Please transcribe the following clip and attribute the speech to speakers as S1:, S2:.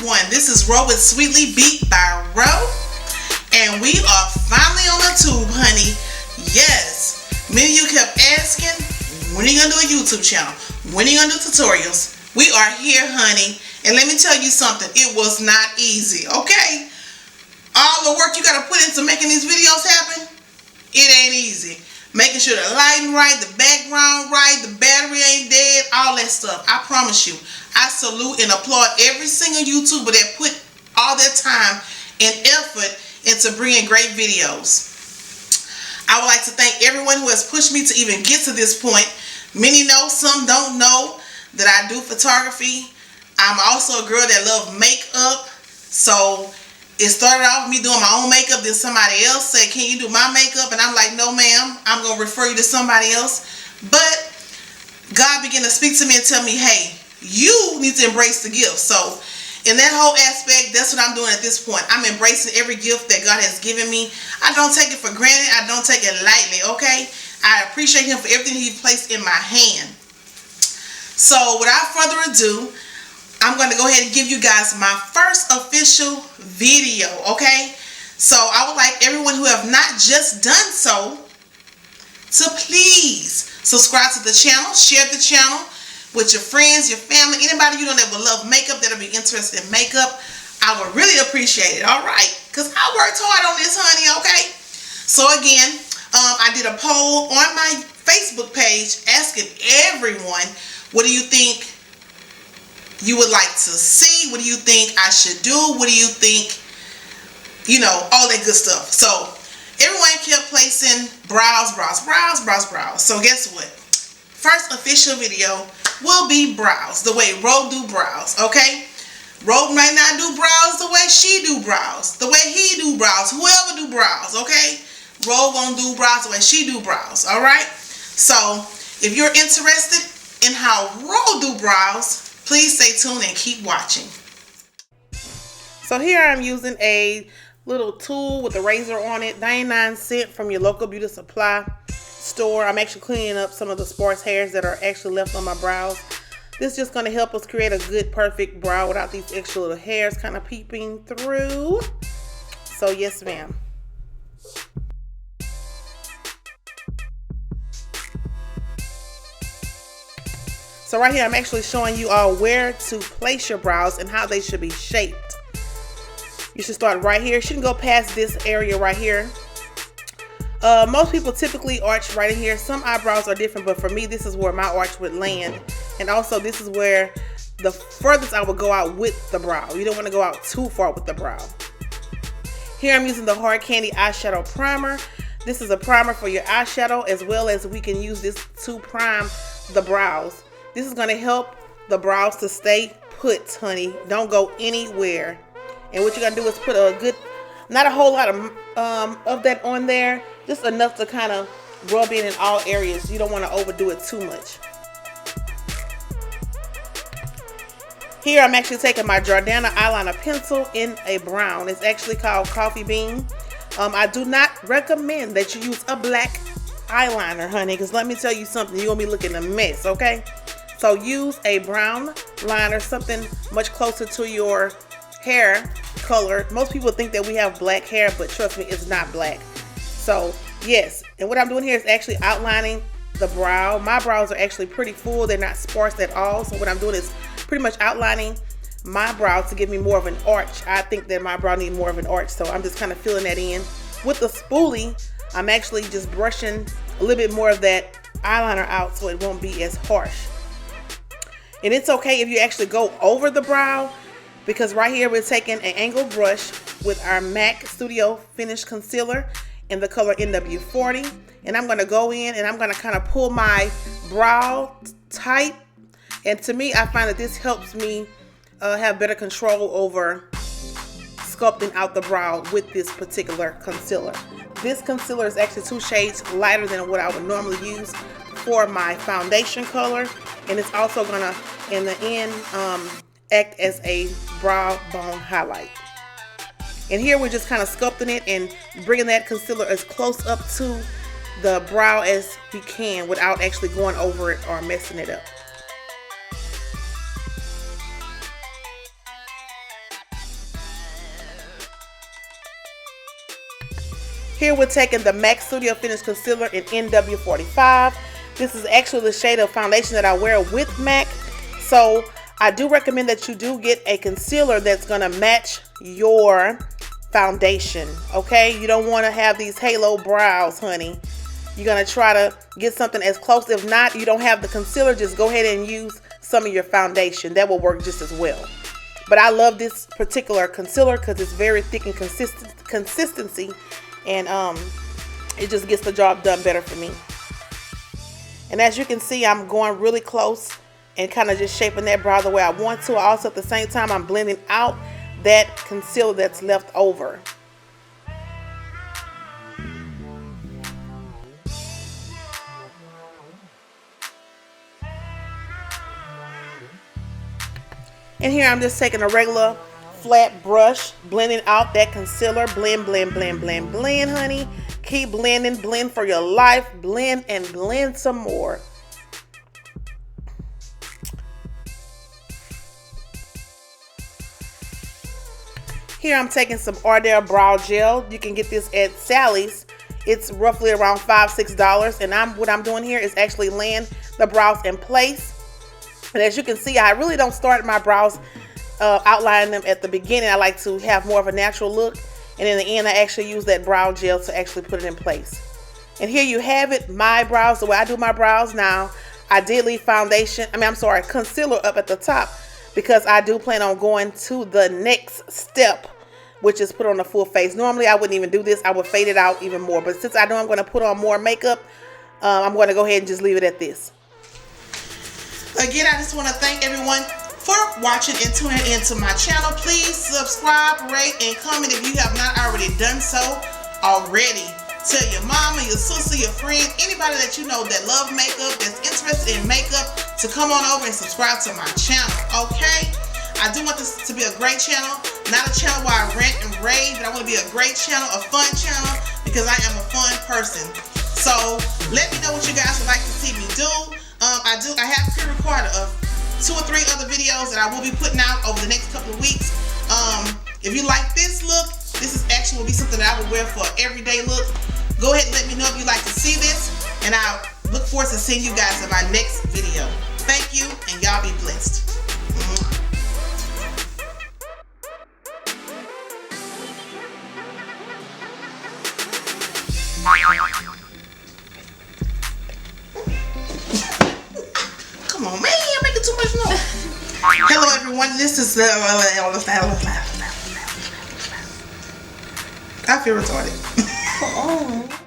S1: everyone, this is Ro with Sweetly Beat by Ro, and we are finally on the tube, honey. Yes, many of you kept asking, when are you gonna do a YouTube channel? When are you gonna do tutorials? We are here, honey, and let me tell you something, it was not easy, okay? All the work you gotta put into making these videos happen, it ain't easy. Making sure the lighting right, the background right, the battery ain't dead, all that stuff. I promise you, I salute and applaud every single YouTuber that put all their time and effort into bringing great videos. I would like to thank everyone who has pushed me to even get to this point. Many know, some don't know that I do photography. I'm also a girl that loves makeup. So it started off with me doing my own makeup, then somebody else said, can you do my makeup? And I'm like, no ma'am, I'm going to refer you to somebody else. But God began to speak to me and tell me, hey, you need to embrace the gift. So in that whole aspect, that's what I'm doing at this point. I'm embracing every gift that God has given me. I don't take it for granted. I don't take it lightly, okay? I appreciate Him for everything He placed in my hand. So without further ado, I'm going to go ahead and give you guys my first official video, okay? So I would like everyone who have not just done so to please subscribe to the channel, share the channel with your friends, your family, anybody you know that would love makeup, that'll be interested in makeup. I would really appreciate it, all right? Because I worked hard on this, honey, okay? So again, I did a poll on my Facebook page asking everyone, what do you think you would like to see? What do you think I should do? What do you think, you know, all that good stuff. So everyone kept placing brows. So guess what? First official video will be brows, the way Ro do brows, okay? Ro might not do brows the way she do brows, the way he do brows, whoever do brows, okay? Ro gonna do brows the way she do brows, all right? So if you're interested in how Ro do brows, please stay tuned and keep watching. So here I'm using a little tool with a razor on it, 99 cents from your local beauty supply store. I'm actually cleaning up some of the sparse hairs that are actually left on my brows. This is just going to help us create a good, perfect brow without these extra little hairs kind of peeping through. So yes, ma'am. So right here, I'm actually showing you all where to place your brows and how they should be shaped. You should start right here. You shouldn't go past this area right here. Most people typically arch right in here. Some eyebrows are different, but for me, this is where my arch would land. And also, this is where the furthest I would go out with the brow. You don't want to go out too far with the brow. Here, I'm using the Hard Candy Eyeshadow Primer. This is a primer for your eyeshadow, as well as we can use this to prime the brows. This is going to help the brows to stay put, honey. Don't go anywhere. And what you're going to do is put a good, not a whole lot of that on there. Just enough to kind of rub in all areas. You don't want to overdo it too much. Here I'm actually taking my Jordana eyeliner pencil in a brown. It's actually called Coffee Bean. I do not recommend that you use a black eyeliner, honey, because let me tell you something, you're going to be looking a mess, okay? So use a brown liner, something much closer to your hair color. Most people think that we have black hair, but trust me, it's not black. So yes, and what I'm doing here is actually outlining the brow. My brows are actually pretty full. They're not sparse at all. So what I'm doing is pretty much outlining my brow to give me more of an arch. I think that my brow needs more of an arch. So I'm just kind of filling that in. With the spoolie, I'm actually just brushing a little bit more of that eyeliner out so it won't be as harsh. And it's okay if you actually go over the brow, because right here we're taking an angled brush with our MAC Studio Finish Concealer in the color NW40. And I'm going to go in and I'm going to kind of pull my brow tight. And to me, I find that this helps me have better control over sculpting out the brow with this particular concealer. This concealer is actually 2 shades lighter than what I would normally use for my foundation color. And it's also going to, in the end, act as a brow bone highlight. And here we're just kind of sculpting it and bringing that concealer as close up to the brow as we can without actually going over it or messing it up. Here we're taking the MAC Studio Finish Concealer in NW45. This is actually the shade of foundation that I wear with MAC. So I do recommend that you do get a concealer that's going to match your foundation, okay? You don't want to have these halo brows, honey. You're going to try to get something as close. If not, you don't have the concealer, just go ahead and use some of your foundation. That will work just as well. But I love this particular concealer because it's very thick and consistency, and it just gets the job done better for me. And as you can see, I'm going really close and kind of just shaping that brow the way I want to. Also, at the same time, I'm blending out that concealer that's left over. And here I'm just taking a regular flat brush, blending out that concealer. Blend, blend, blend, blend, blend, honey. Keep blending, blend for your life. Blend and blend some more. Here I'm taking some Ardell Brow Gel. You can get this at Sally's. It's roughly around $5–6. And what I'm doing here is actually laying the brows in place. And as you can see, I really don't start my brows outlining them at the beginning. I like to have more of a natural look. And in the end, I actually use that brow gel to actually put it in place. And here you have it, my brows, the way I do my brows now. I did leave concealer up at the top because I do plan on going to the next step, which is put on the full face. Normally, I wouldn't even do this. I would fade it out even more. But since I know I'm going to put on more makeup, I'm going to go ahead and just leave it at this. Again, I just want to thank everyone for watching and tuning into my channel. Please subscribe, rate, and comment if you have not already done so already. Tell your mama, your sister, your friend, anybody that you know that love makeup, that's interested in makeup, to come on over and subscribe to my channel, okay? I do want this to be a great channel, not a channel where I rant and rave, but I want to be a great channel, a fun channel, because I am a fun person. So let me know what you guys would like to see me do. I have pre-recorded 2 or 3 other videos that I will be putting out over the next couple of weeks. If you like this look, this is actually will be something that I will wear for an everyday look. Go ahead and let me know if you'd like to see this, and I look forward to seeing you guys in my next video. Thank you, and y'all be blessed. Come on, man, you're making too much noise. Hello, everyone. This is I feel retarded. Come on.